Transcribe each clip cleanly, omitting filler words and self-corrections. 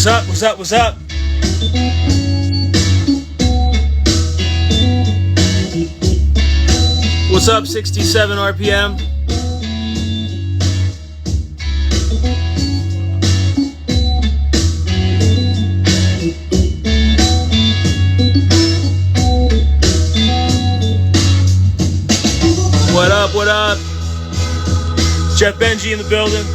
What's up? What's up? What's up? What's up? 67 RPM. What up? What up? Jeff Benji in the building.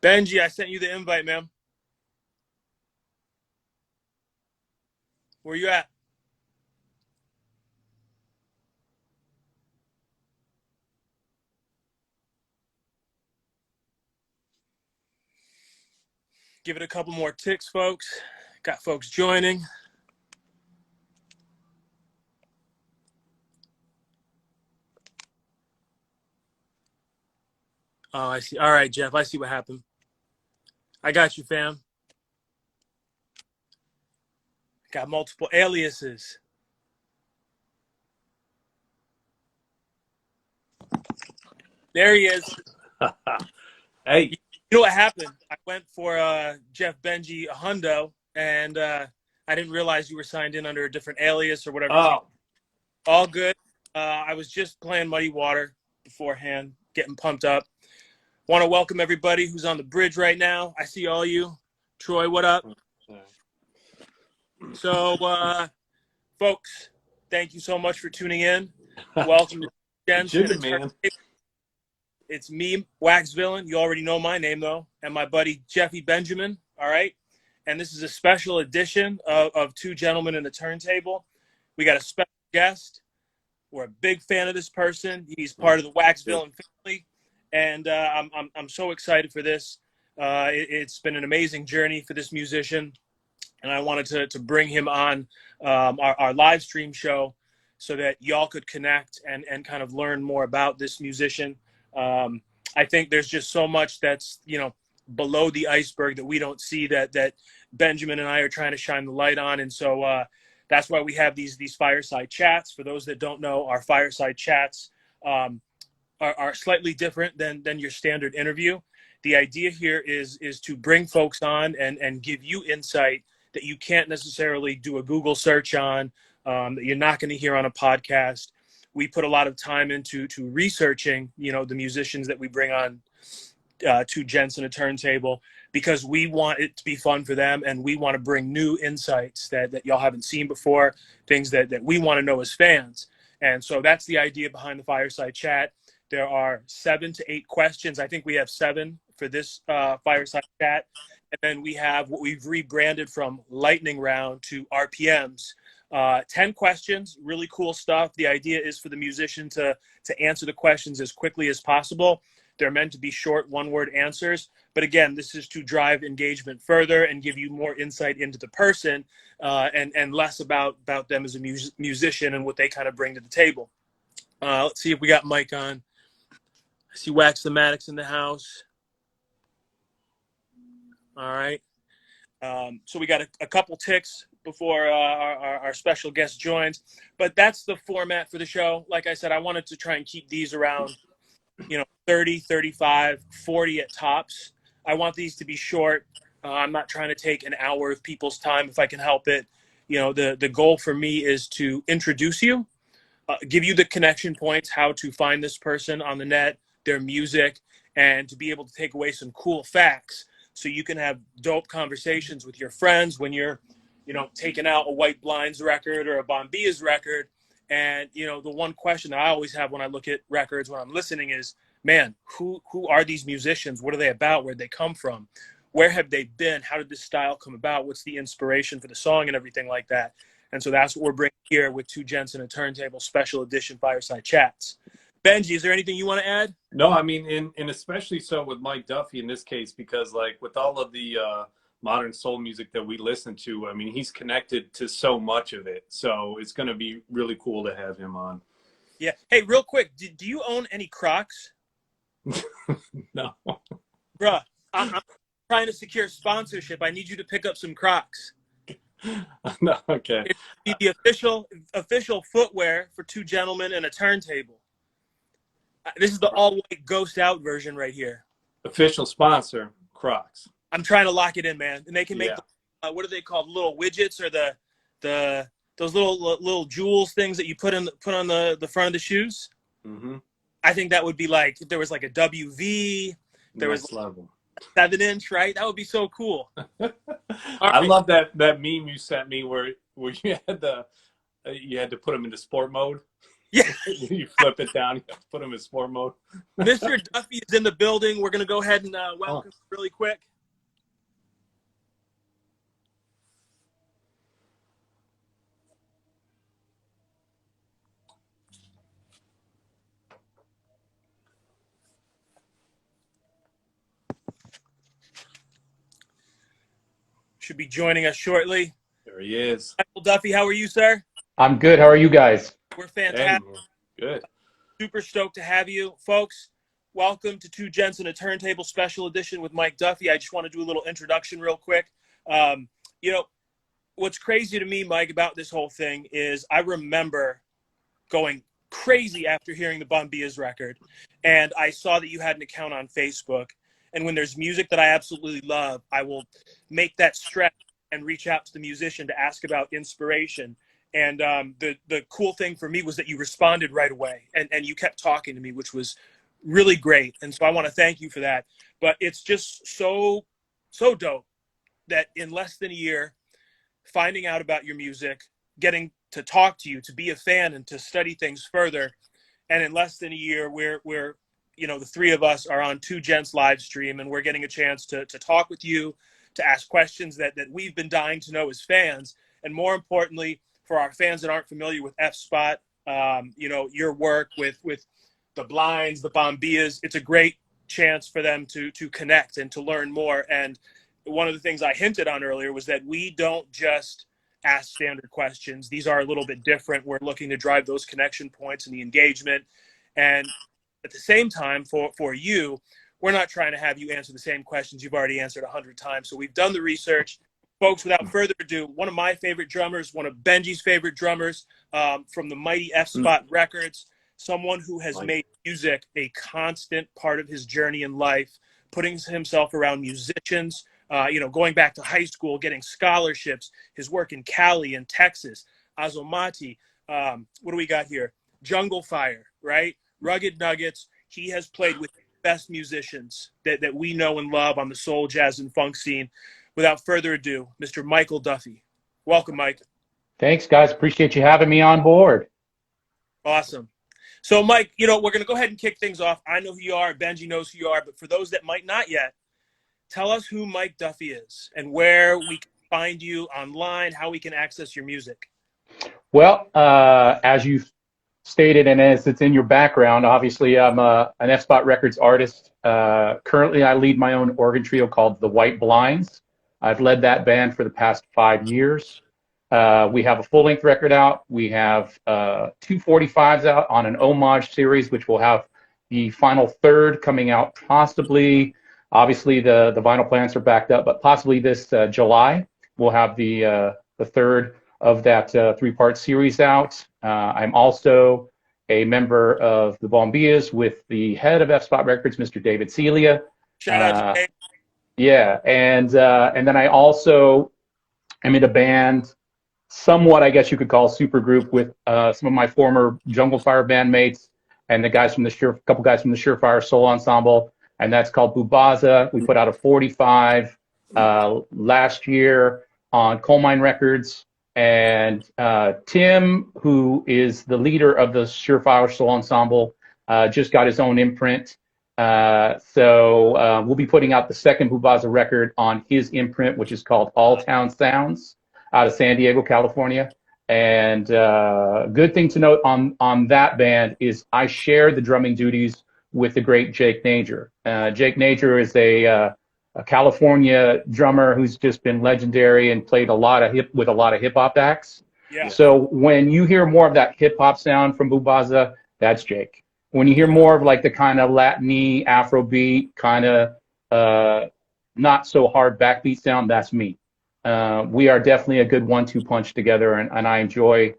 Benji, I sent you the invite, man. Where you at? Give it a couple more ticks, folks. Got folks joining. Oh, I see. All right, Jeff, I see what happened. I got you, fam. Got multiple aliases. There he is. Hey. You know what happened? I went for Jeff Benji a hundo, and I didn't realize you were signed in under a different alias or whatever. Oh. All good. I was just playing Muddy Water beforehand, getting pumped up. Want to welcome everybody who's on the bridge right now. I see all you. Troy, what up? So, folks, thank you so much for tuning in. Welcome to 2GENTs. Man. It's me, Wax Villain. You already know my name, though, and my buddy Jeffy Benjamin, all right? And this is a special edition of Two Gentlemen and a Turntable. We got a special guest. We're a big fan of this person. He's part of the Wax Villain family. And I'm so excited for this. It's been an amazing journey for this musician, and I wanted to bring him on our live stream show so that y'all could connect and kind of learn more about this musician. I think there's just so much that's below the iceberg that we don't see that Benjamin and I are trying to shine the light on, and so that's why we have these fireside chats. For those that don't know, our fireside chats are slightly different than your standard interview. The idea here is to bring folks on and give you insight that you can't necessarily do a Google search on, that you're not going to hear on a podcast. We put a lot of time into researching, the musicians that we bring on 2GENTs and a Turntable, because we want it to be fun for them, and we want to bring new insights that y'all haven't seen before, things that we want to know as fans. And so that's the idea behind the fireside chat. There are 7 to 8 questions. I think we have 7 for this fireside chat. And then we have what we've rebranded from lightning round to RPMs. 10 questions, really cool stuff. The idea is for the musician to answer the questions as quickly as possible. They're meant to be short, one-word answers. But again, this is to drive engagement further and give you more insight into the person and less about them as a musician and what they kind of bring to the table. Let's see if we got Mike on. I see Wax the Maddox in the house. All right. So we got a couple ticks before our special guest joins. But that's the format for the show. Like I said, I wanted to try and keep these around 30, 35, 40 at tops. I want these to be short. I'm not trying to take an hour of people's time if I can help it. The goal for me is to introduce you, give you the connection points, how to find this person on the net, their music, and to be able to take away some cool facts so you can have dope conversations with your friends when you're, taking out a White Blinds record or a Bombia's record. And, the one question that I always have when I look at records, when I'm listening is, man, who are these musicians? What are they about? Where'd they come from? Where have they been? How did this style come about? What's the inspiration for the song and everything like that? And so that's what we're bringing here with 2GENTs and a Turntable special edition Fireside Chats. Benji, is there anything you want to add? No, I mean, and especially so with Mike Duffy in this case, because like with all of the modern soul music that we listen to, I mean, he's connected to so much of it. So it's going to be really cool to have him on. Yeah. Hey, real quick, do you own any Crocs? No. Bruh, I'm trying to secure sponsorship. I need you to pick up some Crocs. No, okay. It's the official footwear for two gentlemen and a turntable. This is the all-white ghost out version right here. Official sponsor, Crocs. I'm trying to lock it in, man. And they can make, Yeah. what are they called? Little widgets, or those little jewels things that you put on the front of the shoes. Mm-hmm. I think that would be like if there was like a WV, there Next was level. 7-inch, right? That would be so cool. I love that meme you sent me where you had to put them into sport mode. Yeah. You flip it down, you have to put them in sport mode. Mr. Duffy is in the building. We're gonna go ahead and welcome him really quick. Should be joining us shortly. There he is. Michael Duffy, how are you, sir? I'm good. How are you guys? We're Hey, fantastic. man. Good. Super stoked to have you. Folks, welcome to Two Gents and a Turntable special edition with Mike Duffy. I just want to do a little introduction real quick. You know, what's crazy to me, Mike, about this whole thing is I remember going crazy after hearing the Bombia's record. And I saw that you had an account on Facebook. And when there's music that I absolutely love, I will make that stretch and reach out to the musician to ask about inspiration. And the cool thing for me was that you responded right away and you kept talking to me, which was really great. And so I want to thank you for that. But it's just so dope that in less than a year, finding out about your music, getting to talk to you, to be a fan and to study things further. And in less than a year, we're you know, the three of us are on 2GENTs live stream and we're getting a chance to talk with you, to ask questions that we've been dying to know as fans. And more importantly, for our fans that aren't familiar with F-Spot, you know, your work with the Blinds, the Bombias, it's a great chance for them to connect and to learn more. And one of the things I hinted on earlier was that we don't just ask standard questions. These are a little bit different. We're looking to drive those connection points and the engagement. And at the same time, for you, we're not trying to have you answer the same questions you've already answered 100 times. So we've done the research. Folks, without further ado, one of my favorite drummers, one of Benji's favorite drummers, from the mighty F-Spot Records, someone who has made music a constant part of his journey in life, putting himself around musicians, you know, going back to high school, getting scholarships, his work in Cali and Texas, Azomati, what do we got here? Jungle Fire, right? Rugged Nuggets. He has played with the best musicians that we know and love on the soul, jazz, and funk scene. Without further ado, Mr. Michael Duffy. Welcome, Mike. Thanks, guys. Appreciate you having me on board. Awesome. So, Mike, you know, we're going to go ahead and kick things off. I know who you are. Benji knows who you are. But for those that might not yet, tell us who Mike Duffy is and where we can find you online, how we can access your music. Well, as you've stated, and as it's in your background, obviously I'm an F-Spot Records artist. Currently, I lead my own organ trio called the White Blinds. I've led that band for the past 5 years. We have a full-length record out. We have 245s out on an homage series, which will have the final third coming out possibly. Obviously, the vinyl plants are backed up, but possibly this July we'll have the third of that 3-part series out. I'm also a member of the Bombias with the head of F-Spot Records, Mr. David Celia. Shout out to Dave. Yeah, and then I also am in a band, somewhat I guess you could call supergroup, with some of my former Jungle Fire bandmates and the guys from the couple guys from the Surefire Soul Ensemble, and that's called Bubasa. We put out a 45 last year on Coal Mine Records, and Tim, who is the leader of the Surefire Soul Ensemble, just got his own imprint. So we'll be putting out the second Bubasa record on his imprint, which is called All Town Sounds, out of San Diego, California. And good thing to note on that band is I share the drumming duties with the great Jake Nager. Jake Nager is a California drummer who's just been legendary and played a lot of hip hop acts. Yeah. So when you hear more of that hip hop sound from Bubasa, that's Jake. When you hear more of like the kind of Latin-y, Afrobeat, kind of not so hard backbeat sound, that's me. We are definitely a good 1-2 punch together, and I enjoy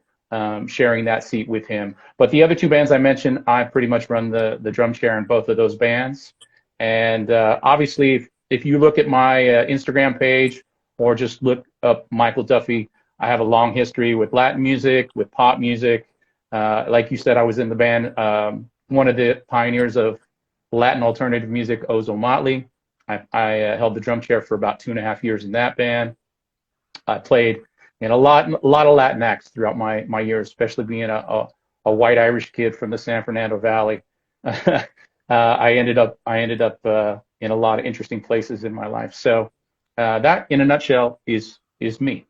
sharing that seat with him. But the other two bands I mentioned, I pretty much run the drum chair in both of those bands. And obviously, if you look at my Instagram page or just look up Michael Duffy, I have a long history with Latin music, with pop music. Like you said, I was in the band, one of the pioneers of Latin alternative music, Ozo Motley. I held the drum chair for about 2.5 years in that band. I played in a lot of Latin acts throughout my years, especially being a white Irish kid from the San Fernando Valley. I ended up in a lot of interesting places in my life. So that, in a nutshell, is me.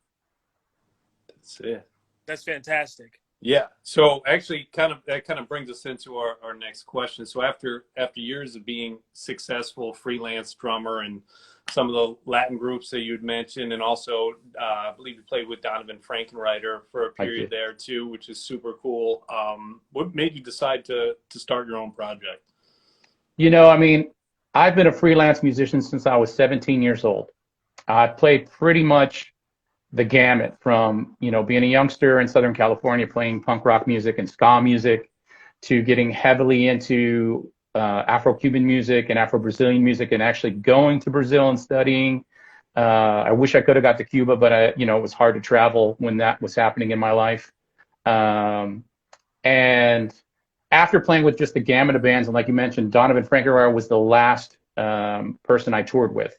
That's it. That's fantastic. Yeah. So actually, that kind of brings us into our next question. So after years of being successful freelance drummer and some of the Latin groups that you'd mentioned, and also I believe you played with Donovan Frankenreiter for a period there too, which is super cool. What made you decide to start your own project? You know, I mean, I've been a freelance musician since I was 17 years old. I played pretty much the gamut from, being a youngster in Southern California playing punk rock music and ska music to getting heavily into Afro-Cuban music and Afro-Brazilian music and actually going to Brazil and studying. I wish I could have got to Cuba, but it was hard to travel when that was happening in my life. And after playing with just the gamut of bands, and like you mentioned, Donovan Frankenreiter was the last person I toured with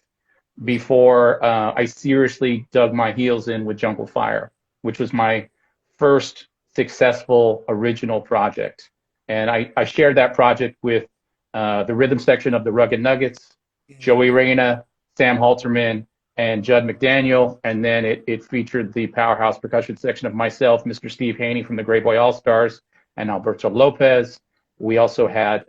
before I seriously dug my heels in with Jungle Fire, which was my first successful original project. And I shared that project with the rhythm section of the Rugged Nuggets, Joey Reyna, Sam Halterman, and Judd McDaniel. And then it featured the powerhouse percussion section of myself, Mr. Steve Haney from the Grey Boy All-Stars, and Alberto Lopez. We also had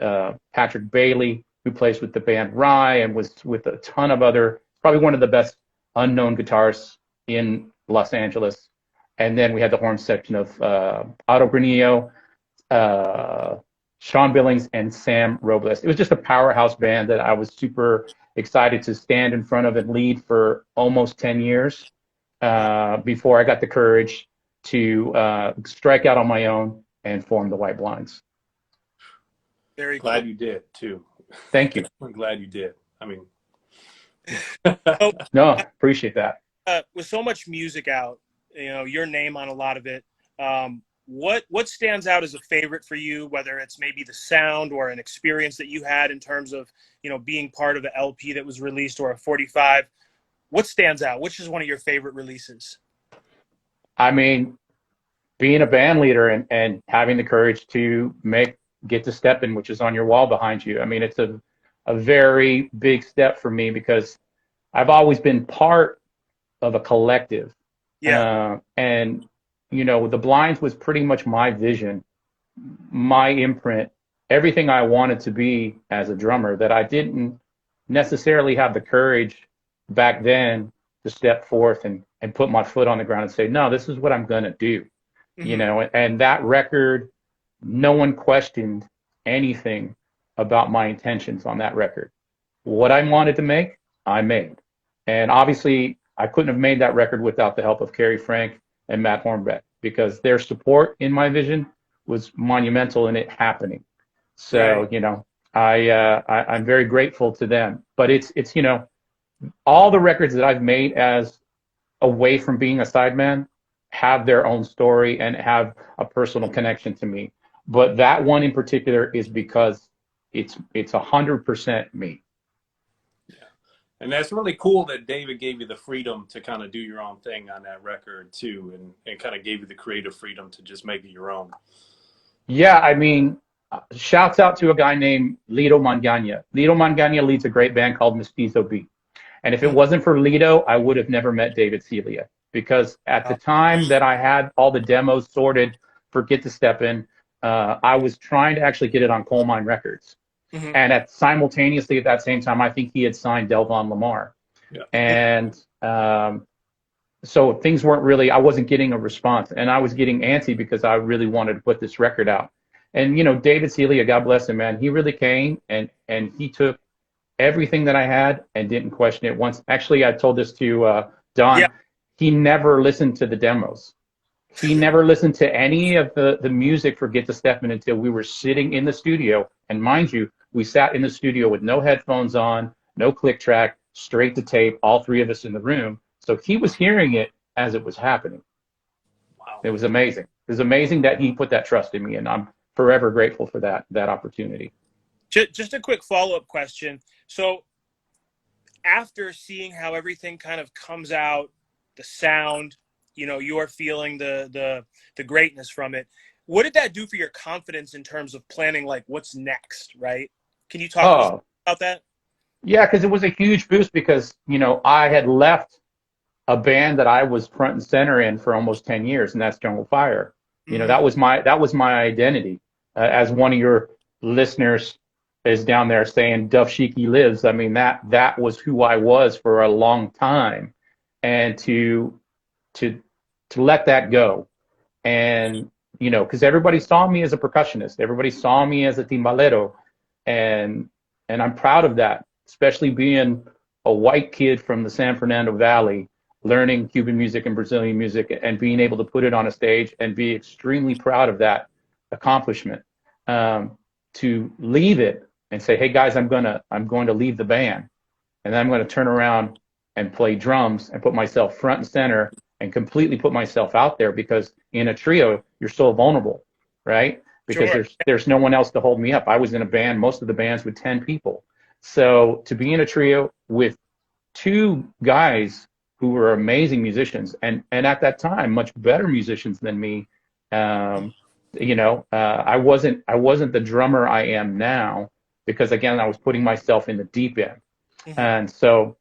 Patrick Bailey, who plays with the band Rye and was with a ton of other, probably one of the best unknown guitarists in Los Angeles. And then we had the horn section of Otto Granillo, Sean Billings, and Sam Robles. It was just a powerhouse band that I was super excited to stand in front of and lead for almost 10 years before I got the courage to strike out on my own and form the White Blinds. Very glad cool. you did too. Thank you. I'm glad you did. I mean, no, appreciate that. With so much music out, your name on a lot of it. What stands out as a favorite for you? Whether it's maybe the sound or an experience that you had in terms of being part of the LP that was released or a 45. What stands out? Which is one of your favorite releases? I mean, being a band leader and having the courage to make Get To Steppin, which is on your wall behind you. I mean, it's a very big step for me because I've always been part of a collective. Yeah. And, the Blinds was pretty much my vision, my imprint, everything I wanted to be as a drummer that I didn't necessarily have the courage back then to step forth and put my foot on the ground and say, no, this is what I'm going to do. Mm-hmm. And that record, no one questioned anything about my intentions on that record. What I wanted to make, I made. And obviously, I couldn't have made that record without the help of Kerry Frank and Matt Hornbeck, because their support in my vision was monumental in it happening. So, Right. I'm very grateful to them. But it's all the records that I've made as away from being a sideman have their own story and have a personal connection to me. But that one in particular is because it's 100% me. yeah. And that's really cool that David gave you the freedom to kind of do your own thing on that record too, and kind of gave you the creative freedom to just make it your own. Yeah, I mean, shouts out to a guy named Lido Mangana. Lido Mangana leads a great band called Mestizo Beat. And if it wasn't for Lido, I would have never met David Celia. because at the time that I had all the demos sorted for Get To Steppin, I was trying to actually get it on Coal Mine Records. Mm-hmm. And simultaneously at that same time, I think he had signed Delvon Lamar. Yeah. And so things weren't really, I wasn't getting a response. And I was getting antsy because I really wanted to put this record out. And, you know, David Celia, God bless him, man, he really came and he took everything that I had and didn't question it once. Actually, I told this to Don. Yeah. He never listened to the demos. He never listened to any of the music for Get To Steppin' until we were sitting in the studio. And mind you, we sat in the studio with no headphones on, no click track, straight to tape, all three of us in the room. So he was hearing it as it was happening. Wow. It was amazing. It was amazing that he put that trust in me, and I'm forever grateful for that opportunity. Just a quick follow-up question. So after seeing how everything kind of comes out, the sound, you know, you're feeling the greatness from it, what did that do for your confidence in terms of planning, like, what's next, right? Can you talk to us about that? Yeah, because it was a huge boost because, you know, I had left a band that I was front and center in for almost 10 years, and that's Jungle Fire. You know, that was my identity. As one of your listeners is down there saying, Duff Shiki lives. I mean, that was who I was for a long time. And to let that go. And, you know, because everybody saw me as a percussionist. Everybody saw me as a timbalero. And I'm proud of that, especially being a white kid from the San Fernando Valley, learning Cuban music and Brazilian music and being able to put it on a stage and be extremely proud of that accomplishment. To leave it and say, hey guys, I'm going to leave the band, and then I'm going to turn around and play drums and put myself front and center and completely put myself out there, because in a trio, you're so vulnerable, right? Because Sure. there's no one else to hold me up. I was in a band, most of the bands with 10 people. So to be in a trio with two guys who were amazing musicians and at that time much better musicians than me, you know, I wasn't the drummer I am now, because again, I was putting myself in the deep end. And so,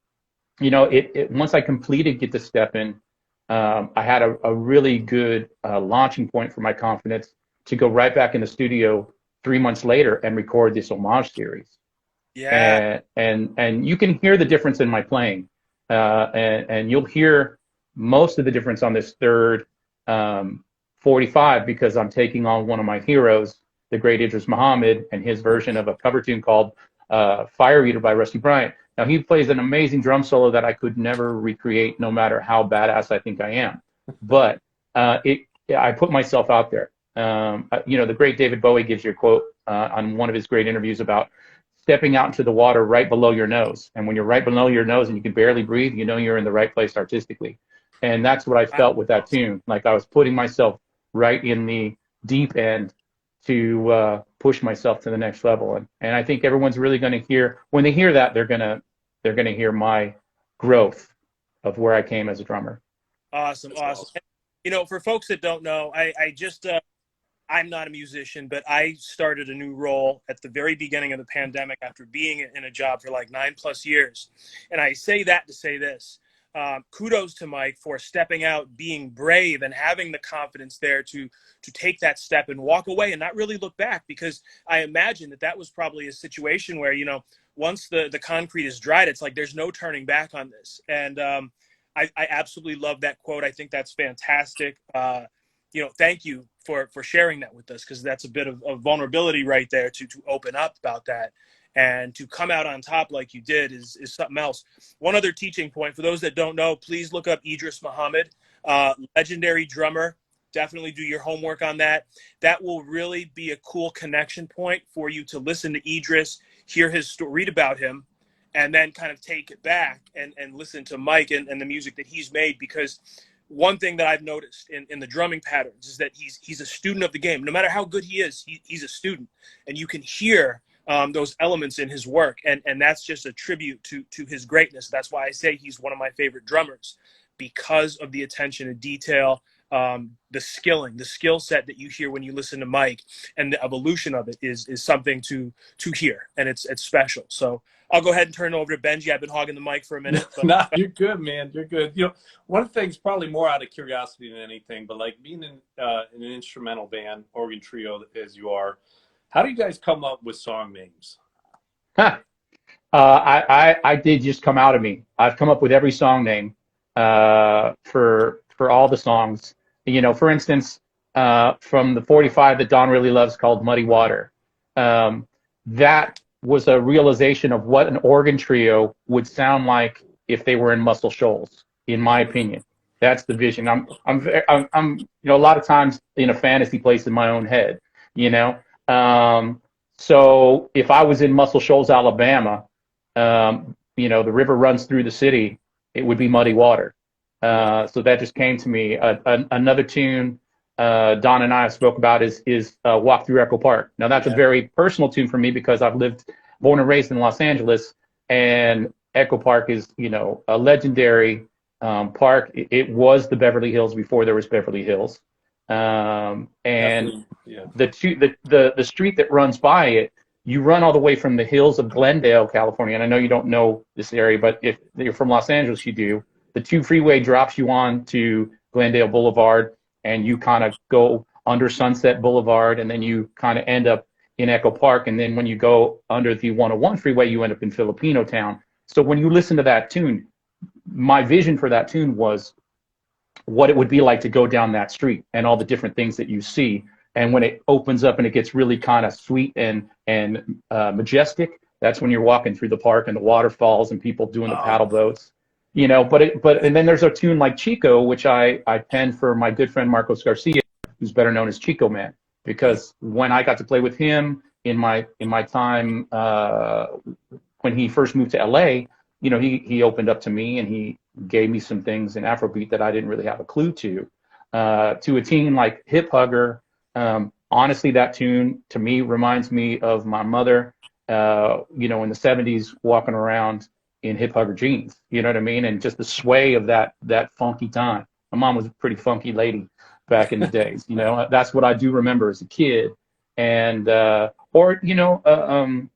you know, it once I completed Get To Steppin', I had a really good launching point for my confidence to go right back in the studio 3 months later and record this homage series. Yeah. And you can hear the difference in my playing, and you'll hear most of the difference on this third 45, because I'm taking on one of my heroes, the great Idris Muhammad, and his version of a cover tune called Fire Eater by Rusty Bryant. Now, he plays an amazing drum solo that I could never recreate, no matter how badass I think I am. But I put myself out there. You know, the great David Bowie gives you a quote on one of his great interviews about stepping out into the water right below your nose. And when you're right below your nose and you can barely breathe, you know you're in the right place artistically. And that's what I felt with that tune. Like I was putting myself right in the deep end to push myself to the next level. And I think everyone's really going to hear, when they hear that, they're going to hear my growth of where I came as a drummer. Awesome. You know, for folks that don't know, I just I'm not a musician, but I started a new role at the very beginning of the pandemic after being in a job for like 9+ years. And I say that to say this. Kudos to Mike for stepping out, being brave, and having the confidence there to take that step and walk away and not really look back, because I imagine that was probably a situation where, you know, once the concrete is dried, it's like there's no turning back on this. And I absolutely love that quote. I think that's fantastic. You know, thank you for sharing that with us, because that's a bit of vulnerability right there to open up about that. And to come out on top like you did is something else. One other teaching point for those that don't know, please look up Idris Muhammad, legendary drummer. Definitely do your homework on that. That will really be a cool connection point for you to listen to Idris, hear his story, read about him, and then kind of take it back and listen to Mike and the music that he's made. Because one thing that I've noticed in the drumming patterns is that he's a student of the game. No matter how good he is, he's a student, and you can hear those elements in his work, and that's just a tribute to his greatness. That's why I say he's one of my favorite drummers, because of the attention to detail, the skill set that you hear when you listen to Mike, and the evolution of it is something to hear, and it's special. So I'll go ahead and turn it over to Benji. I've been hogging the mic for a minute. But Nah, you're good, man. You're good. You know, one thing's probably more out of curiosity than anything, but like being in an instrumental band, organ trio as you are, how do you guys come up with song names? I did just come out of me. I've come up with every song name for all the songs. You know, for instance, from the 45 that Don really loves called Muddy Water. That was a realization of what an organ trio would sound like if they were in Muscle Shoals, in my opinion. That's the vision. I'm you know, a lot of times in a fantasy place in my own head, you know. So if I was in Muscle Shoals, Alabama, you know, the river runs through the city, it would be Muddy Water. So that just came to me. Another tune Don and I have spoke about is Walk Through Echo Park. Now that's a very personal tune for me because I've born and raised in Los Angeles, and Echo Park is, you know, a legendary park. It was the Beverly Hills before there was Beverly Hills. And the street that runs by it, you run all the way from the hills of Glendale, California. And I know you don't know this area, but if you're from Los Angeles, you do. The 2 freeway drops you on to Glendale Boulevard, and you kind of go under Sunset Boulevard, and then you kind of end up in Echo Park. And then when you go under the 101 freeway, you end up in Filipino Town. So when you listen to that tune, my vision for that tune was what it would be like to go down that street and all the different things that you see. And when it opens up and it gets really kind of sweet and majestic, that's when you're walking through the park and the waterfalls and people doing the paddle boats, you know. And then there's a tune like Chico, which I penned for my good friend Marcos Garcia, who's better known as Chico Man, because when I got to play with him in my time when he first moved to LA, you know, he opened up to me and he gave me some things in Afrobeat that I didn't really have a clue to a tune like Hip Hugger. Honestly, that tune to me reminds me of my mother, you know, in the 70s walking around in Hip Hugger jeans, you know what I mean? And just the sway of that funky time. My mom was a pretty funky lady back in the days, you know. That's what I do remember as a kid. And or, you know,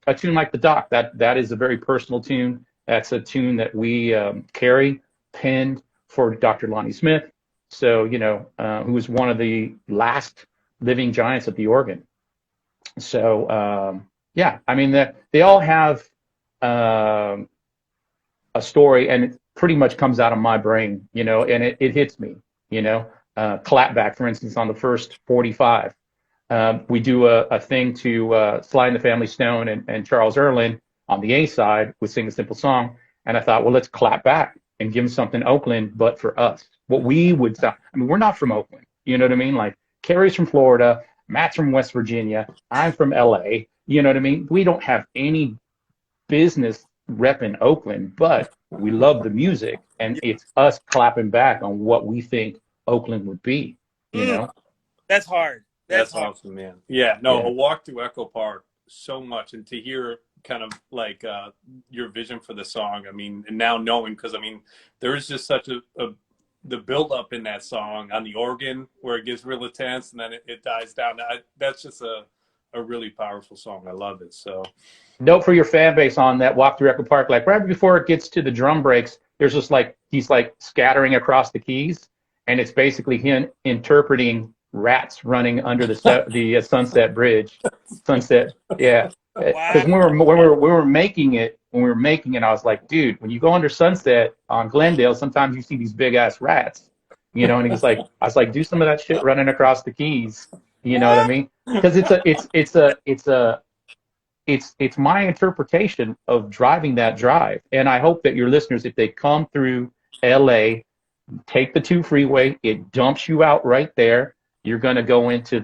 a tune like The Doc, that is a very personal tune. That's a tune that we Carrie penned for Dr. Lonnie Smith. So, you know, who was one of the last living giants of the organ. So, yeah, I mean, they all have a story, and it pretty much comes out of my brain, you know, and it hits me, you know. Clapback, for instance, on the first 45. We do a thing to Sly and the Family Stone and Charles Erlin on the A side would sing a simple song. And I thought, well, let's clap back and give them something Oakland, but for us. What we would sound. I mean, we're not from Oakland. You know what I mean? Like, Carrie's from Florida, Matt's from West Virginia, I'm from LA. You know what I mean? We don't have any business repping Oakland, but we love the music, and it's us clapping back on what we think Oakland would be, you know? That's hard. That's awesome, man. Yeah, no, a walk through Echo Park so much, and to hear kind of like your vision for the song. I mean, and now knowing, because I mean, there is just such the build up in that song on the organ where it gets real intense and then it dies down. That's just a really powerful song. I love it. So note for your fan base on that walk through Echo Park, like right before it gets to the drum breaks, there's just like he's like scattering across the keys, and it's basically him interpreting rats running under the Sunset Bridge. Sunset, yeah. Because when we were making it, I was like, dude, when you go under Sunset on Glendale, sometimes you see these big ass rats, you know. And he's like, I was like, do some of that shit running across the keys, you know what I mean? Because it's my interpretation of driving that drive, and I hope that your listeners, if they come through LA, take the 2 freeway, it dumps you out right there. You're gonna go into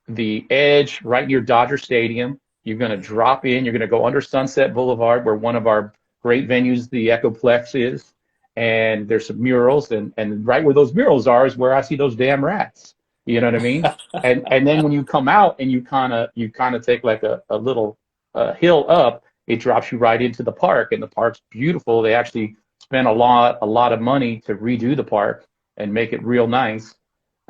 the edge right near Dodger Stadium. You're going to drop in. You're going to go under Sunset Boulevard, where one of our great venues, the Echoplex, is. And there's some murals. And right where those murals are is where I see those damn rats. You know what I mean? and then when you come out and you kind of take like a little hill up, it drops you right into the park. And the park's beautiful. They actually spent a lot of money to redo the park and make it real nice.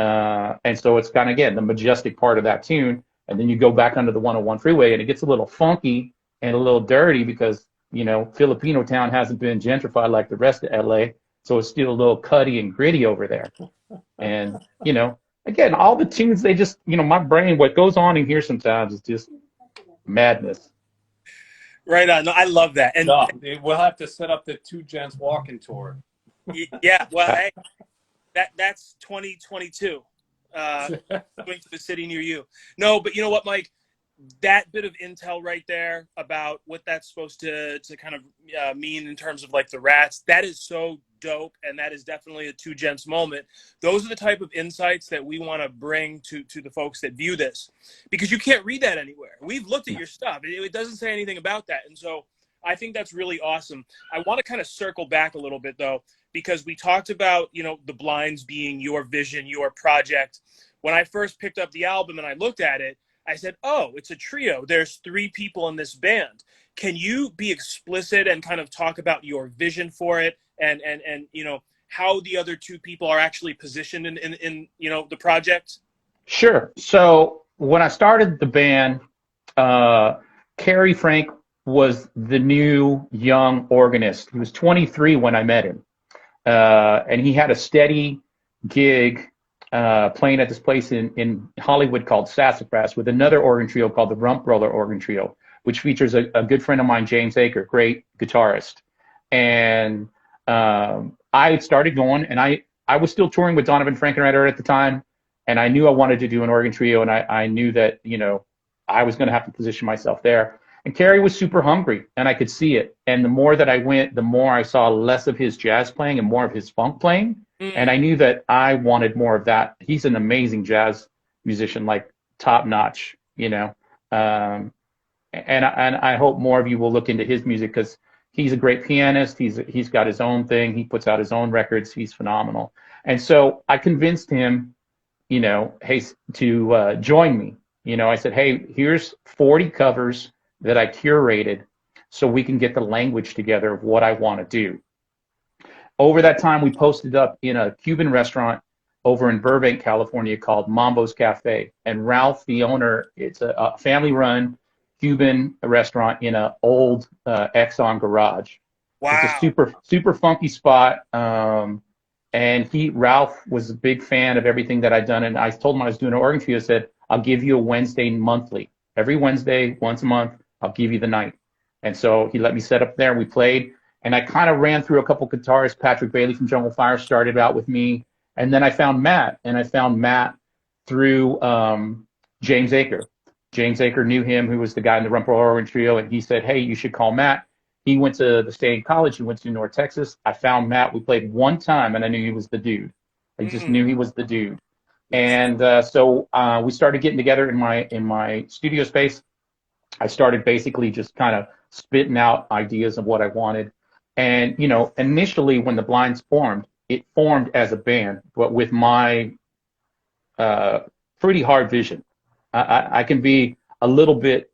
And so it's kind of, again, the majestic part of that tune. And then you go back under the 101 freeway and it gets a little funky and a little dirty because, you know, Filipino town hasn't been gentrified like the rest of LA. So it's still a little cutty and gritty over there. And, you know, again, all the tunes, they just, you know, my brain, what goes on in here sometimes is just madness. Right on. No, I love that. And No, we'll have to set up the 2GENTs walking tour. yeah, well, hey, that's 2022. Going to the city near you. No, but you know what, Mike? That bit of intel right there about what that's supposed to kind of mean in terms of like the rats, that is so dope, and that is definitely a 2GENTs moment. Those are the type of insights that we want to bring to the folks that view this, because you can't read that anywhere. We've looked at your stuff. It doesn't say anything about that. And so I think that's really awesome. I want to kind of circle back a little bit, though, because we talked about, you know, the blinds being your vision, your project. When I first picked up the album and I looked at it, I said, oh, it's a trio. There's 3 people in this band. Can you be explicit and kind of talk about your vision for it and you know, how the other 2 people are actually positioned in you know, the project? Sure. So when I started the band, Kerry Frank was the new young organist. He was 23 when I met him. And he had a steady gig playing at this place in Hollywood called Sassafras with another organ trio called the Rump Roller Organ Trio, which features a good friend of mine, James Aker, great guitarist. And I had started going, and I was still touring with Donovan Frankenreiter at the time, and I knew I wanted to do an organ trio, and I knew that, you know, I was going to have to position myself there. And Kerry was super hungry, and I could see it. And the more that I went, the more I saw less of his jazz playing and more of his funk playing. And I knew that I wanted more of that. He's an amazing jazz musician, like top notch, you know. And I hope more of you will look into his music because he's a great pianist. He's got his own thing. He puts out his own records. He's phenomenal. And so I convinced him, you know, hey, to join me. You know, I said, hey, here's 40 covers that I curated so we can get the language together of what I want to do. Over that time, we posted up in a Cuban restaurant over in Burbank, California called Mambo's Cafe. And Ralph, the owner, it's a family-run Cuban restaurant in an old Exxon garage. Wow. It's a super funky spot. And Ralph was a big fan of everything that I'd done. And I told him I was doing an organ trio. I said, I'll give you a Wednesday monthly. Every Wednesday, once a month, I'll give you the night. And so he let me set up there and we played. And I kind of ran through a couple guitarists. Patrick Bailey from Jungle Fire started out with me. And then I found Matt. And I found Matt through James Aker. James Aker knew him, who was the guy in the Rump Roller Organ Trio. And he said, hey, you should call Matt. He went to the state college. He went to North Texas. I found Matt. We played one time, and I knew he was the dude. I just knew he was the dude. And so we started getting together in my studio space. I started basically just kind of spitting out ideas of what I wanted. And, you know, initially when the Blinds formed, it formed as a band, but with my pretty hard vision. I can be a little bit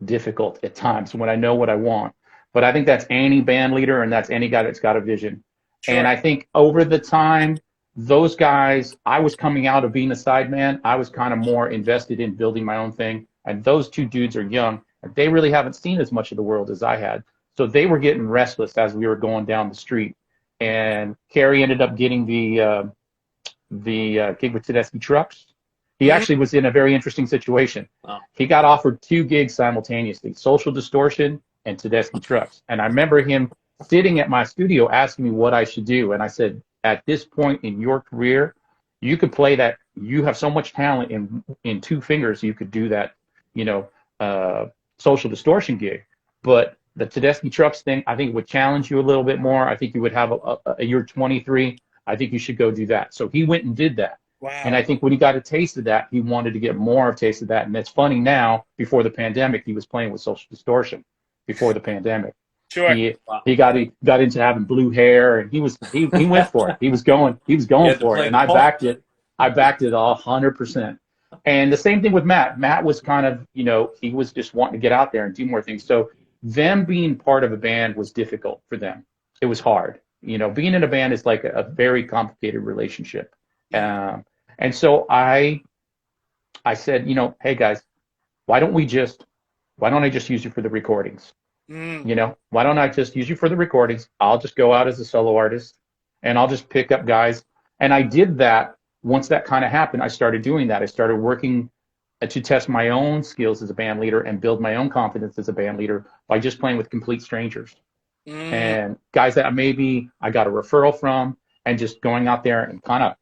difficult at times when I know what I want. But I think that's any band leader and that's any guy that's got a vision. Sure. And I think over the time, those guys, I was coming out of being a sideman. I was kind of more invested in building my own thing. And those 2 dudes are young. And they really haven't seen as much of the world as I had. So they were getting restless as we were going down the street. And Kerry ended up getting the gig with Tedeschi Trucks. He actually was in a very interesting situation. Wow. He got offered 2 gigs simultaneously, Social Distortion and Tedeschi Trucks. And I remember him sitting at my studio asking me what I should do. And I said, at this point in your career, you could play that. You have so much talent in 2 fingers, you could do that, you know, Social Distortion gig. But the Tedeschi Trucks thing, I think would challenge you a little bit more. I think you would have you're 23. I think you should go do that. So he went and did that. Wow. And I think when he got a taste of that, he wanted to get more of a taste of that. And it's funny now, before the pandemic, he was playing with Social Distortion before the pandemic. Sure. He got into having blue hair, and he went for it. He was going for it, and I backed it. I backed it 100%. And the same thing with Matt. Matt was kind of, you know, he was just wanting to get out there and do more things. So them being part of a band was difficult for them. It was hard. You know, being in a band is like a very complicated relationship. And so I said, you know, hey guys, why don't I just use you for the recordings? Mm, You know, why don't I just use you for the recordings? I'll just go out as a solo artist and I'll just pick up guys. And I did that. Once that kind of happened, I started doing that. I started working to test my own skills as a band leader and build my own confidence as a band leader by just playing with complete strangers mm, and guys that maybe I got a referral from and just going out there and kind of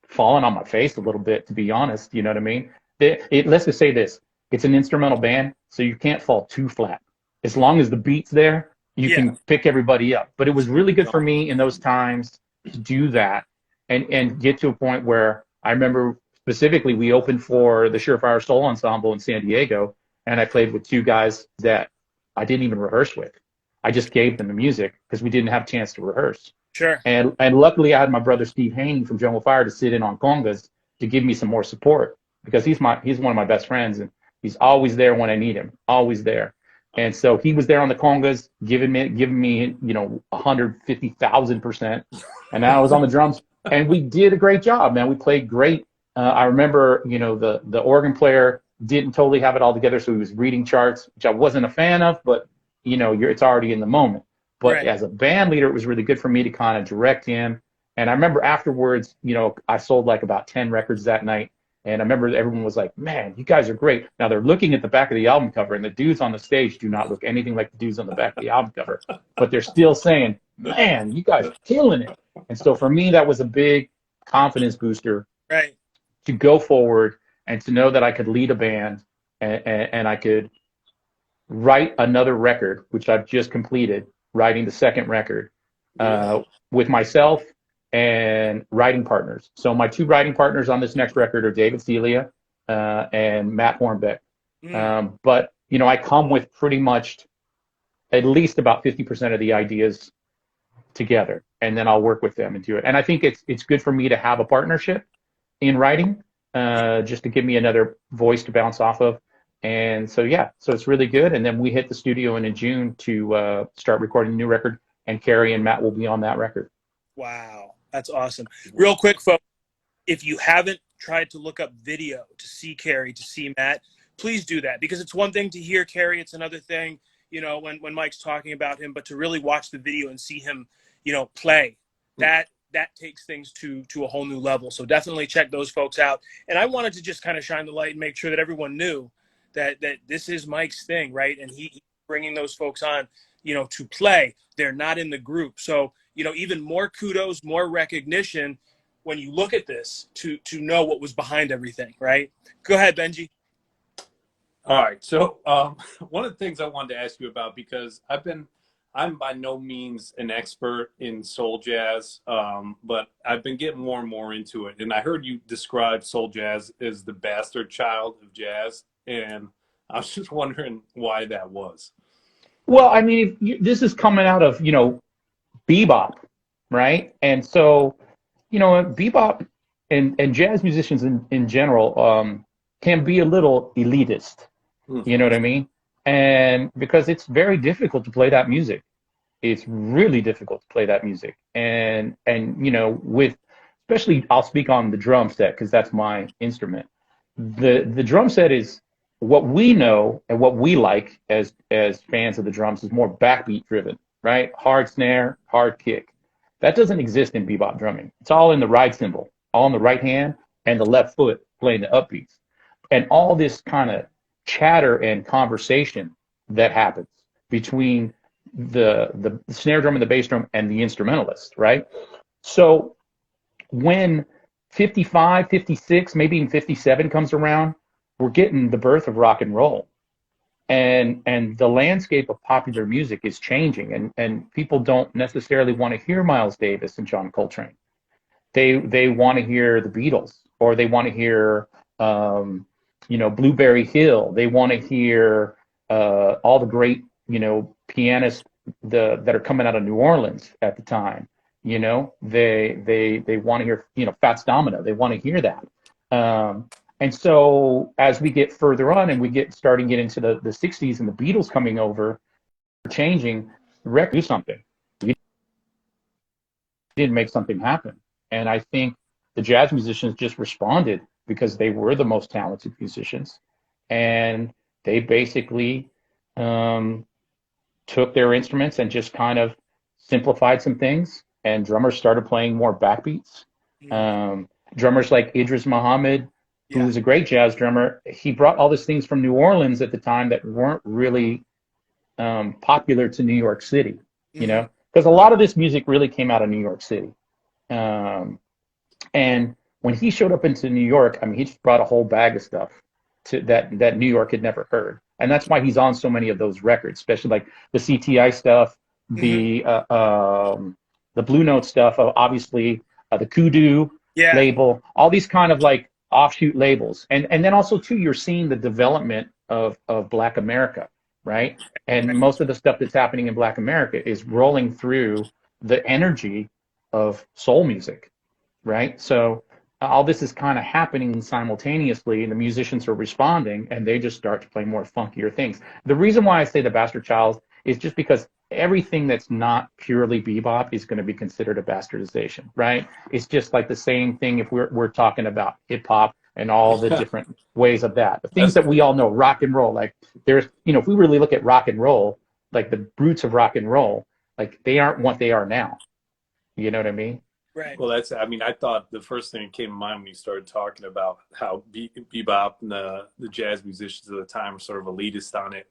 falling on my face a little bit, to be honest. You know what I mean? Let's just say this. It's an instrumental band, so you can't fall too flat. As long as the beat's there, you yeah. can pick everybody up. But it was really good for me in those times to do that and get to a point where I remember specifically we opened for the Surefire Soul Ensemble in San Diego, and I played with two guys that I didn't even rehearse with. I just gave them the music because we didn't have a chance to rehearse. Sure. And luckily I had my brother Steve Haney from Jungle Fire to sit in on congas to give me some more support because he's one of my best friends and he's always there when I need him, always there. And so he was there on the congas, giving me 150,000%. And I was on the drums, and we did a great job, man. We played great. I remember, the organ player didn't totally have it all together, so he was reading charts, which I wasn't a fan of, but it's already in the moment. But Right. as a band leader, it was really good for me to kind of direct him. And I remember afterwards, I sold like about 10 records that night. And I remember everyone was like, man, you guys are great. Now they're looking at the back of the album cover, and the dudes on the stage do not look anything like the dudes on the back of the album cover. But they're still saying, man, you guys are killing it. And so for me, that was a big confidence booster Right. to go forward and to know that I could lead a band and I could write another record, which I've just completed, writing the second record with myself and writing partners. So my two writing partners on this next record are David Celia and Matt Hornbeck. Mm, But I come with pretty much at least about 50% of the ideas together, and then I'll work with them and do it. And I think it's good for me to have a partnership in writing, just to give me another voice to bounce off of. And so so it's really good. And then we hit the studio in June to start recording a new record, and Carrie and Matt will be on that record. wow. That's awesome. Real quick, folks, if you haven't tried to look up video to see Carrie, to see Matt, please do that, because it's one thing to hear Carrie. It's another thing, when Mike's talking about him, but to really watch the video and see him, play, that takes things to a whole new level. So definitely check those folks out. And I wanted to just kind of shine the light and make sure that everyone knew that this is Mike's thing, right? And he bringing those folks on, to play. They're not in the group. So, even more kudos, more recognition when you look at this to know what was behind everything, right? Go ahead, Benji. All right. So one of the things I wanted to ask you about, because I'm by no means an expert in soul jazz, but I've been getting more and more into it. And I heard you describe soul jazz as the bastard child of jazz. And I was just wondering why that was. Well, I mean, this is coming out of, bebop, right? And so, bebop and jazz musicians in general can be a little elitist. You know what I mean? And because it's very difficult to play that music. It's really difficult to play that music. And with, especially I'll speak on the drum set because that's my instrument. The drum set is what we know and what we like as fans of the drums is more backbeat driven, right? Hard snare, hard kick. That doesn't exist in bebop drumming. It's all in the ride cymbal, all in the right hand and the left foot playing the upbeats. And all this kind of chatter and conversation that happens between the snare drum and the bass drum and the instrumentalist, right? So when 55, 56, maybe even 57 comes around, we're getting the birth of rock and roll. And the landscape of popular music is changing, and people don't necessarily want to hear Miles Davis and John Coltrane. They want to hear the Beatles, or they want to hear Blueberry Hill. They want to hear all the great pianists that are coming out of New Orleans at the time. They want to hear Fats Domino. They want to hear that. And so as we get further on and we get into the 60s and the Beatles coming over, changing, the record do something. We didn't make something happen. And I think the jazz musicians just responded because they were the most talented musicians, and they basically um, took their instruments and just kind of simplified some things, and drummers started playing more backbeats. Mhm. Um, Drummers like Idris Muhammad, who Yeah. was a great jazz drummer, he brought all these things from New Orleans at the time that weren't really popular to New York City, you Hmm. know, because a lot of this music really came out of New York City. Um, and when he showed up into New York, I mean, he just brought a whole bag of stuff that New York had never heard, and that's why he's on so many of those records, especially like the CTI stuff, Hmm. the uh, um, the Blue Note stuff, obviously the Kudu Yeah. label, all these kind of like offshoot labels, and then also too, you're seeing the development of Black America, right? And Right. most of the stuff that's happening in Black America is rolling through the energy of soul music, right? So all this is kind of happening simultaneously, and the musicians are responding, and they just start to play more funkier things. The reason why I say the Bastard Child is just because everything that's not purely bebop is going to be considered a bastardization, right? It's just like the same thing if we're talking about hip hop and all the different ways of that. The things That's that we all know, rock and roll, like there's, if we really look at rock and roll, like the roots of rock and roll, like they aren't what they are now. You know what I mean? Right. Well, that's, I mean, I thought the first thing that came to mind when you started talking about how bebop and the jazz musicians at the time were sort of elitist on it,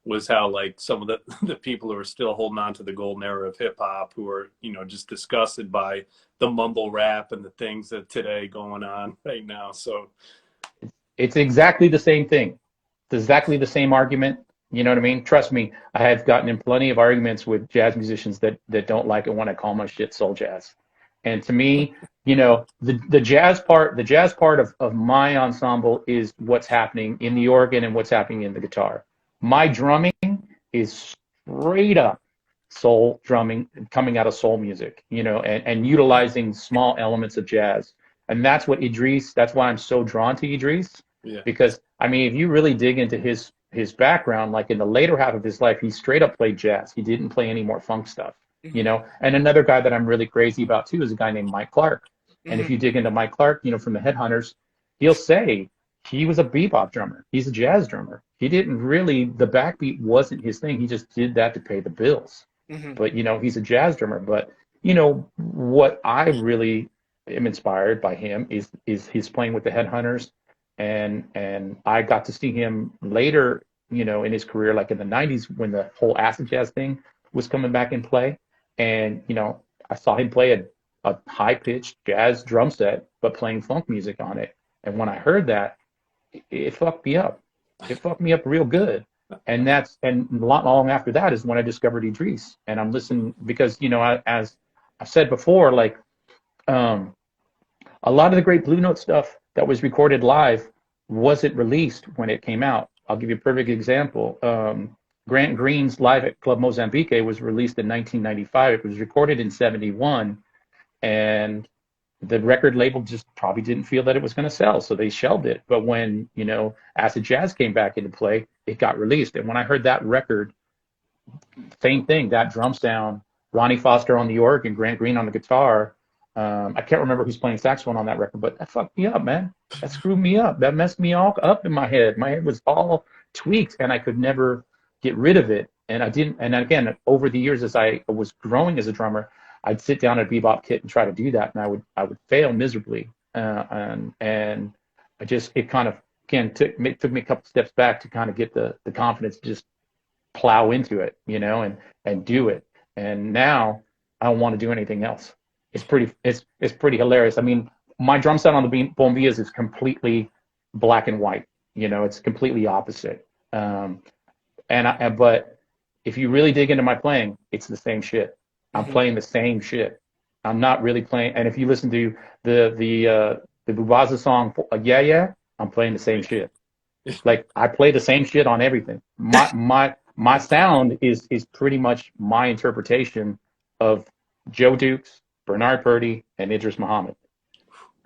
was how like some of the, the people who are still holding on to the golden era of hip hop, who are, just disgusted by the mumble rap and the things that today going on right now. So, It's exactly the same thing. It's exactly the same argument. You know what I mean? Trust me, I have gotten in plenty of arguments with jazz musicians that don't like it when I call my shit soul jazz. And to me, the jazz part of my ensemble is what's happening in the organ and what's happening in the guitar. My drumming is straight up soul drumming coming out of soul music, and utilizing small elements of jazz. And that's why I'm so drawn to Idris, yeah. because I mean, if you really dig into his background, like in the later half of his life, he straight up played jazz. He didn't play any more funk stuff, Hmm. And another guy that I'm really crazy about too is a guy named Mike Clark. And if Hmm. you dig into Mike Clark, from the Headhunters, he'll say he was a bebop drummer. He's a jazz drummer. He didn't really, the backbeat wasn't his thing. He just did that to pay the bills. Hmm. But he's a jazz drummer. But what I really am inspired by him is he's playing with the Headhunters, and I got to see him later, in his career, like in the '90s when the whole acid jazz thing was coming back in play, and I saw him play a high pitched jazz drum set, but playing funk music on it. And when I heard that, it fucked me up. It fucked me up real good. And not long after that is when I discovered Idris, and I'm listening because as I've said before, like um, a lot of the great Blue Note stuff that was recorded live wasn't released when it came out. I'll give you a perfect example. Grant Green's Live at Club Mozambique was released in 1995. It was recorded in '71, and the record label just probably didn't feel that it was going to sell, so they shelved it. But when acid jazz came back into play, it got released. And when I heard that record, same thing, that drum sound, Ronnie Foster on the organ, Grant Green on the guitar. I can't remember who's playing saxophone on that record, but that fucked me up, man. That screwed me up. That messed me all up in my head. My head was all tweaked, and I could never get rid of it. And I didn't. And again, over the years, as I was growing as a drummer, I'd sit down at a bebop kit and try to do that, and I would fail miserably. And it kind of again took me a couple steps back to kind of get the confidence to just plow into it, and do it. And now I don't want to do anything else. It's pretty hilarious. I mean, my drum set on the bombillas is completely black and white. It's completely opposite. But if you really dig into my playing, it's the same shit. I'm Hmm. playing the same shit. I'm not really playing. And if you listen to the Bubasa song, Yeah Yeah, I'm playing the same shit. Like I play the same shit on everything. My sound is pretty much my interpretation of Joe Dukes, Bernard Purdy, and Idris Muhammad.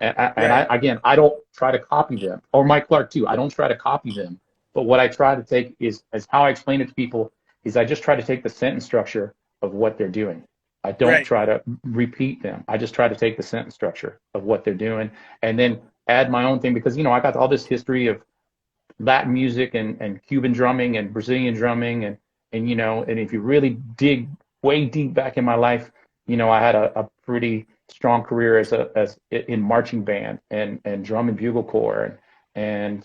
Right. Again, I don't try to copy them, or Mike Clark too. I don't try to copy them. But what I try to take is how I explain it to people is I just try to take the sentence structure of what they're doing. I don't Right. try to repeat them. I just try to take the sentence structure of what they're doing and then add my own thing because, you know, I got all this history of Latin music and Cuban drumming and Brazilian drumming and you know, and if you really dig way deep back in my life, you know, I had a pretty strong career as in marching band and drum and bugle corps and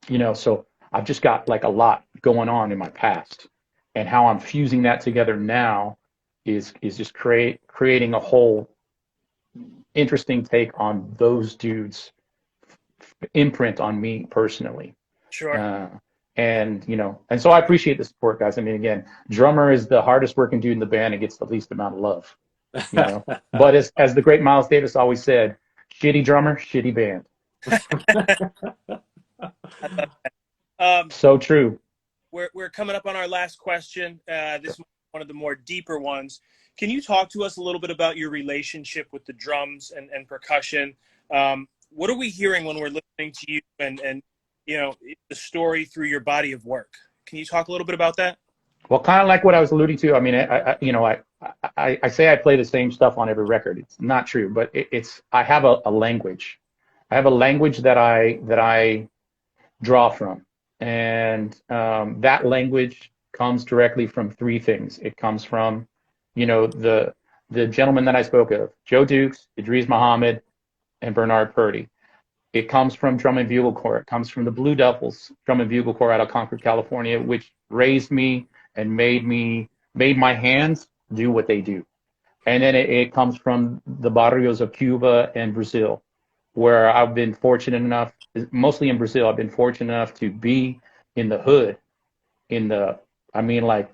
you know, so I've just got like a lot going on in my past, and how I'm fusing that together now is just creating a whole interesting take on those dudes' imprint on me personally. Sure. Uh, and you know, and so I appreciate the support, guys. I mean, again, drummer is the hardest working dude in the band and gets the least amount of love, you know. But as the great Miles Davis always said, shitty drummer, shitty band. Um, So true. we're coming up on our last question. This is one of the more deeper ones. Can you talk to us a little bit about your relationship with the drums and percussion? What are we hearing when we're listening to you and you know, the story through your body of work? Can you talk a little bit about that? Well, kind of like what I was alluding to. I mean, you know, I say I play the same stuff on every record. It's not true, but it's I have a language. I have a language that I draw from, and that language comes directly from three things. It comes from, you know, the gentleman that I spoke of, Joe Dukes, Idris Muhammad, and Bernard Purdy. It comes from Drum and Bugle Corps. It comes from the Blue Devils Drum and Bugle Corps out of Concord, California, which raised me and made my hands do what they do. And then it comes from the barrios of Cuba and Brazil, where I've been fortunate enough, mostly in Brazil, I've been fortunate enough to be in the hood, I mean, like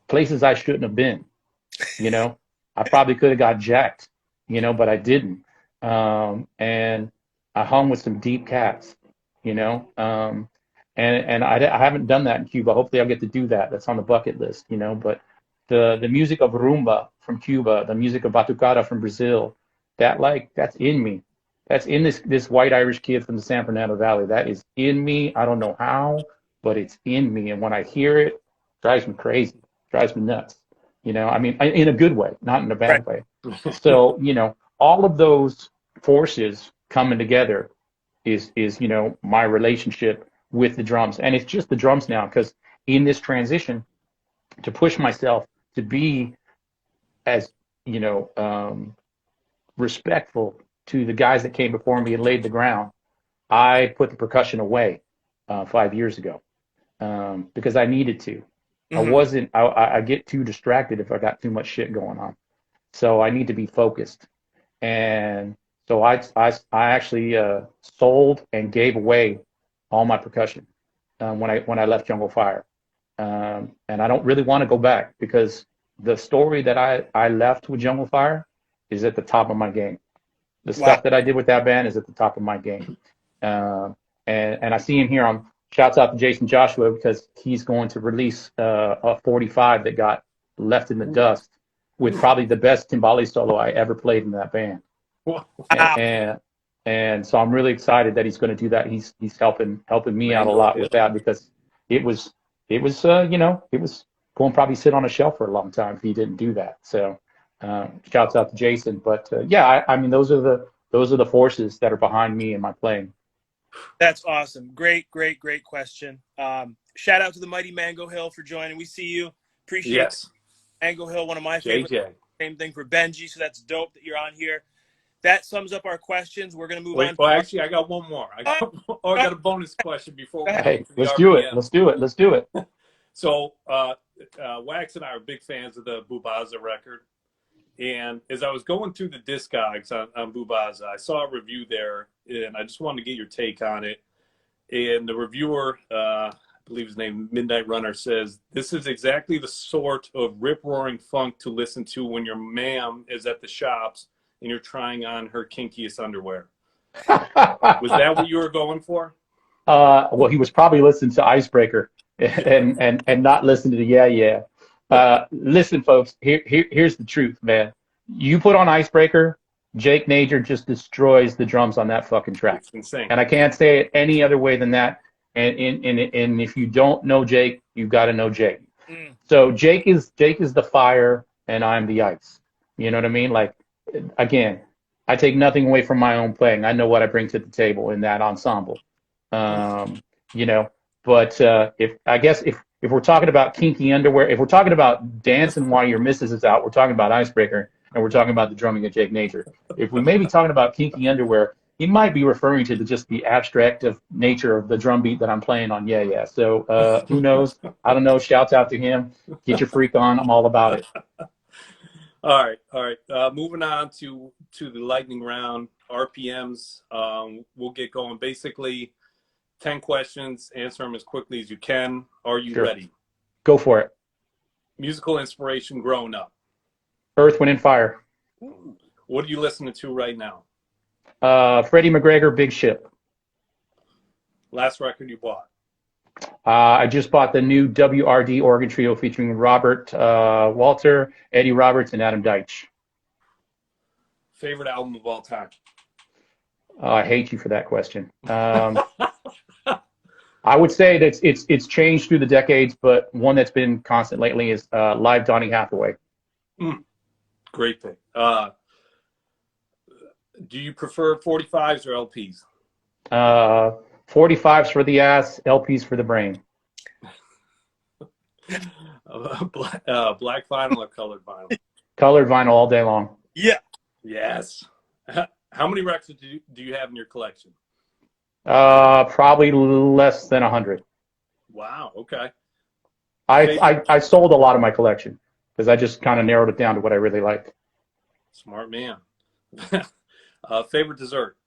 places I shouldn't have been, you know. I probably could have got jacked, you know, but I didn't. And I hung with some deep cats, you know. And I haven't done that in Cuba. Hopefully I'll get to do that. That's on the bucket list, you know. But the music of rumba from Cuba, the music of batucada from Brazil, that's in me. That's in this white Irish kid from the San Fernando Valley. That is in me. I don't know how, but it's in me. And when I hear it, it drives me crazy, drives me nuts. You know, I mean, in a good way, not in a Right. bad way. So, you know, all of those forces coming together is you know, my relationship with the drums. And it's just the drums now, because in this transition to push myself to be as, you know, respectful to the guys that came before me and laid the ground, I put the percussion away 5 years ago because I needed to. I get too distracted if I got too much shit going on. So I need to be focused. And so I actually sold and gave away all my percussion when I left Jungle Fire. And I don't really want to go back because the story that I left with Jungle Fire is at the top of my game. The Wow. stuff that I did with that band is at the top of my game. And I see him here on shouts out to Jason Joshua because he's going to release a 45 that got left in the dust with probably the best timbale solo I ever played in that band. Wow. And so I'm really excited that he's going to do that. He's helping me out a lot with that because it was you know, it was going to probably sit on a shelf for a long time if he didn't do that. So shouts out to Jason. But yeah, I mean those are the forces that are behind me and my playing. That's awesome. Great question. Shout out to the mighty Mango Hill for joining. We see you. Appreciate Yes. it. Mango Hill, one of my favorites. JJ. Same thing for Benji, so that's dope that you're on here. That sums up our questions. We're going to move on. Well, actually, I got one more. I got a bonus question before we Hey, get to the let's do it. RPM. Let's do it. So, Wax and I are big fans of the Bubasa record. And as I was going through the Discogs on Bubasa, I saw a review there, and I just wanted to get your take on it. And the reviewer, I believe his name, Midnight Runner, says, this is exactly the sort of rip-roaring funk to listen to when your ma'am is at the shops and you're trying on her kinkiest underwear. Was that what you were going for? Well, he was probably listening to Icebreaker and not listening to Yeah Yeah. Listen, folks, here's the truth, man. You put on Icebreaker, Jake Nager just destroys the drums on that fucking track. It's insane. And I can't say it any other way than that. And if you don't know Jake, you've got to know Jake. So Jake is the fire and I'm the ice. You know what I mean? Like, again, I take nothing away from my own playing. I know what I bring to the table in that ensemble. You know, but if we're talking about kinky underwear, if we're talking about dancing while your missus is out, we're talking about Icebreaker, and we're talking about the drumming of Jake Nature. If we may be talking about kinky underwear, he might be referring to just the abstract of nature of the drum beat that I'm playing on. Yeah, yeah. So who knows? I don't know. Shouts out to him. Get your freak on. I'm all about it. All right, all right. Moving on to the lightning round, RPMs. We'll get going. Basically, 10 questions. Answer them as quickly as you can. Are you ready? Go for it. Musical inspiration growing up. Earth, Wind, and Fire. What are you listening to right now? Freddie McGregor, Big Ship. Last record you bought? I just bought the new WRD organ trio featuring Robert Walter, Eddie Roberts, and Adam Deitch. Favorite album of all time? I hate you for that question. I would say that it's changed through the decades, but one that's been constant lately is Live Donny Hathaway. Great pick. Do you prefer 45s or LPs? 45s for the ass, LPs for the brain. Black vinyl or colored vinyl? Colored vinyl all day long. Yeah. Yes. How many records do you have in your collection? Probably less than 100. Wow. Okay. I sold a lot of my collection because I just kind of narrowed it down to what I really liked. Smart man. Favorite dessert?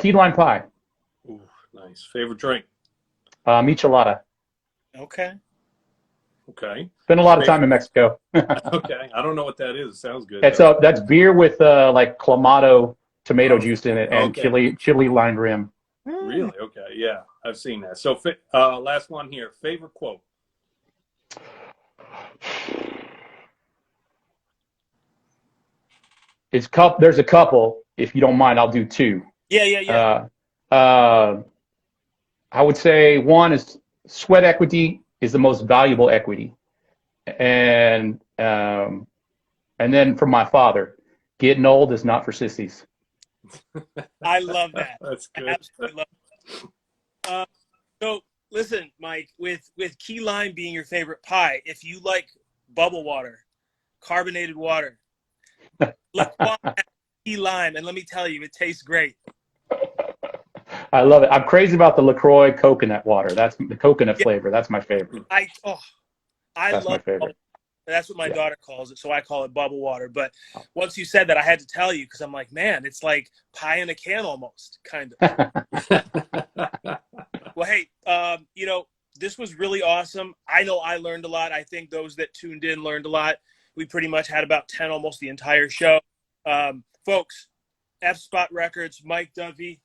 Key lime pie. Ooh, nice. Favorite drink? Michelada. Okay. Okay. Spent a lot of time in Mexico. Okay. I don't know what that is. It sounds good. That's beer with like clamato tomato juice in it and chili lined rim. Really? Okay. Yeah, I've seen that. So last one here. Favorite quote? There's a couple. If you don't mind, I'll do two. Yeah. I would say one is sweat equity is the most valuable equity, and then from my father, getting old is not for sissies. I love that. That's good. I absolutely love it. So listen, Mike, with key lime being your favorite pie, if you like bubble water, carbonated water, let's add key lime, and let me tell you, it tastes great. I love it. I'm crazy about the LaCroix coconut water. That's the coconut flavor. That's my favorite. I That's love my favorite. That's what my daughter calls it, so I call it bubble water. But once you said that, I had to tell you because I'm like, man, it's like pie in a can almost, kind of. Well, hey, this was really awesome. I know I learned a lot. I think those that tuned in learned a lot. We pretty much had about 10 almost the entire show. Folks, F-Spot Records, Mike Duffy,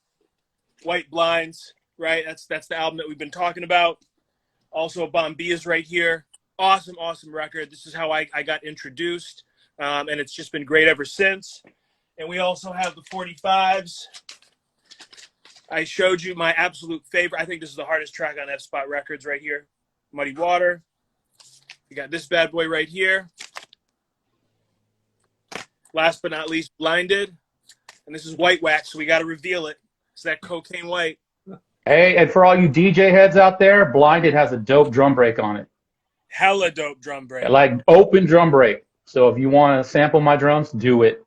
White Blinds, right? That's the album that we've been talking about. Also, Bombia's right here. Awesome record. This is how I got introduced, and it's just been great ever since. And we also have the 45s. I showed you my absolute favorite. I think this is the hardest track on F-Spot Records right here. Muddy Water. We got this bad boy right here. Last but not least, Blinded. And this is White Wax, so we got to reveal it. It's that cocaine white. Hey, and for all you DJ heads out there, Blinded has a dope drum break on it. Hella dope drum break. Like open drum break. So if you want to sample my drums, do it.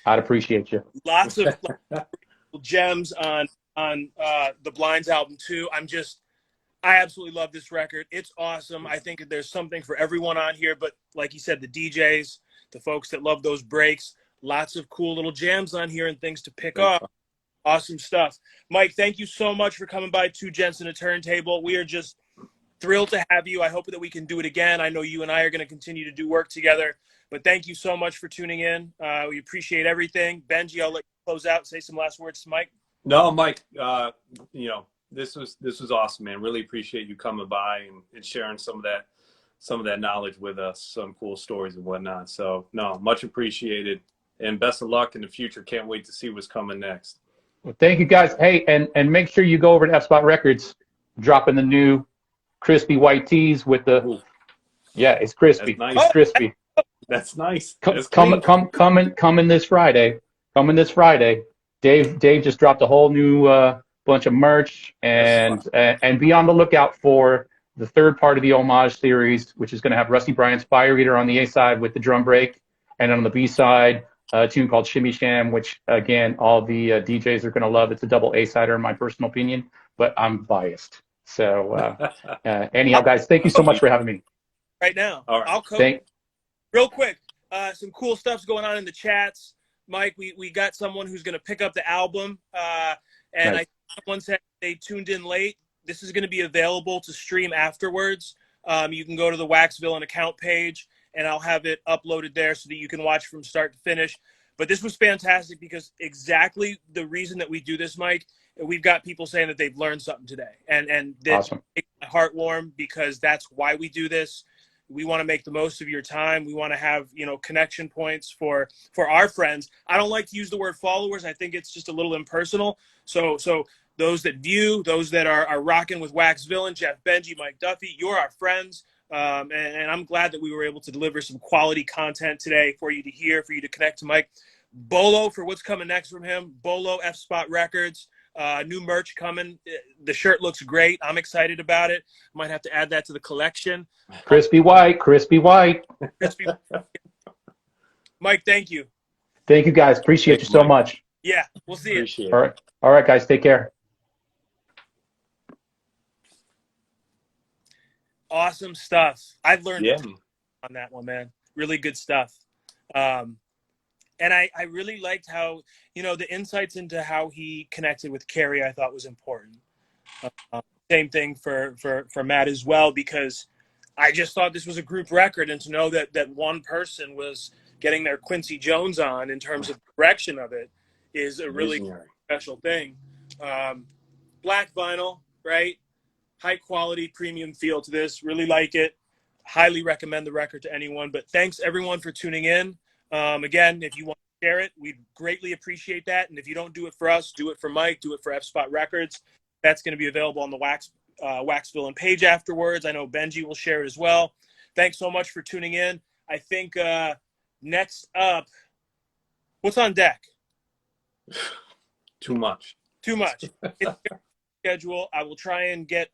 I'd appreciate you. Lots of gems on the Blinds album too. I absolutely love this record. It's awesome. I think there's something for everyone on here, but like you said, the DJs, the folks that love those breaks, lots of cool little jams on here and things to pick up. Awesome stuff. Mike, thank you so much for coming by 2GENTs and a Turntable. We are just thrilled to have you. I hope that we can do it again. I know you and I are going to continue to do work together, but thank you so much for tuning in. We appreciate everything. Benji, I'll let you close out and say some last words to Mike. No, Mike, this was awesome, man. Really appreciate you coming by and sharing some of that knowledge with us, some cool stories and whatnot. So no, much appreciated, and best of luck in the future. Can't wait to see what's coming next. Well, thank you guys. Hey, and make sure you go over to F-Spot Records, dropping the new crispy white tees with the, it's crispy. Nice. It's crispy. That's nice. Come, That's come, clean. come, coming this Friday. Coming this Friday. Dave just dropped a whole new bunch of merch, That's fun. and be on the lookout for the third part of the homage series, which is going to have Rusty Bryant's Fire Eater on the A side with the drum break, and on the B side, a tune called Shimmy Sham, which again all the DJs are going to love. It's a double A sider in my personal opinion, but I'm biased. So anyhow, guys, thank you so much for having me. Right now. All right. I'll coach. Thank. Real quick, some cool stuff's going on in the chats. Mike, we got someone who's going to pick up the album, and Nice. I think someone said they tuned in late. This is going to be available to stream afterwards. You can go to the Wax Villain account page, and I'll have it uploaded there so that you can watch from start to finish. But this was fantastic because exactly the reason that we do this, Mike, we've got people saying that they've learned something today, and that Awesome. makes my heart warm because that's why we do this. We want to make the most of your time. We want to have, connection points for our friends. I don't like to use the word followers. I think it's just a little impersonal. So those that view, those that are rocking with Wax Villain, Jeff Benji, Mike Duffy, you're our friends. And I'm glad that we were able to deliver some quality content today for you to hear, for you to connect to Mike. Bolo for what's coming next from him. Bolo, F Spot Records. New merch coming. The shirt looks great. I'm excited about it. Might have to add that to the collection. Crispy white, crispy white. Mike, thank you. Thank you, guys. Appreciate Thank you you, so Mike. much. Yeah, we'll see you. Appreciate All it. right. All right, guys. Take care. Awesome stuff. I've learned Yeah. on that one, man. Really good stuff. And I really liked how, the insights into how he connected with Carrie, I thought was important. Same thing for Matt as well, because I just thought this was a group record, and to know that one person was getting their Quincy Jones on in terms of direction of it is a really Visionary. special thing. Black vinyl, right? High quality, premium feel to this. Really like it. Highly recommend the record to anyone. But thanks everyone for tuning in. Again, if you want to share it, we'd greatly appreciate that. And if you don't do it for us, do it for Mike, do it for F Spot Records. That's going to be available on the Wax Villain page afterwards. I know Benji will share it as well. Thanks so much for tuning in. I think next up, what's on deck? Too much. Too much. It's schedule. I will try and get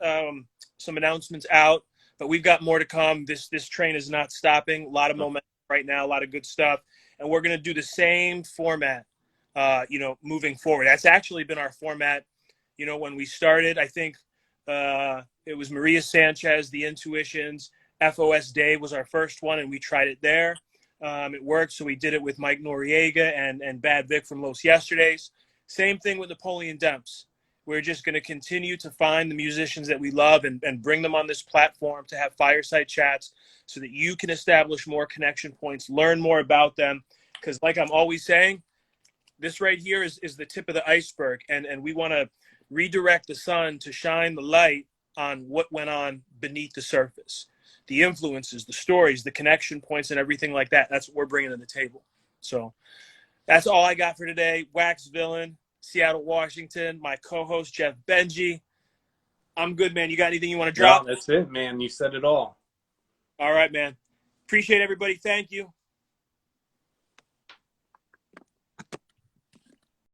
some announcements out, but we've got more to come. This train is not stopping. A lot of momentum right now, a lot of good stuff, and we're going to do the same format, moving forward. That's actually been our format, when we started. I think it was Maria Sanchez, The Intuitions, FOS Day was our first one, and we tried it there. It worked, so we did it with Mike Noriega and Bad Vic from Los Yesterdays. Same thing with Napoleon Demps. We're just going to continue to find the musicians that we love and bring them on this platform to have fireside chats so that you can establish more connection points, learn more about them. Because like I'm always saying, this right here is the tip of the iceberg. And we want to redirect the sun to shine the light on what went on beneath the surface. The influences, the stories, the connection points, and everything like that. That's what we're bringing to the table. So that's all I got for today. Wax Villain, Seattle, Washington. My co-host, Jeff Benji. I'm good, man. You got anything you want to drop? No, that's it, man. You said it all. All right, man. Appreciate everybody. Thank you.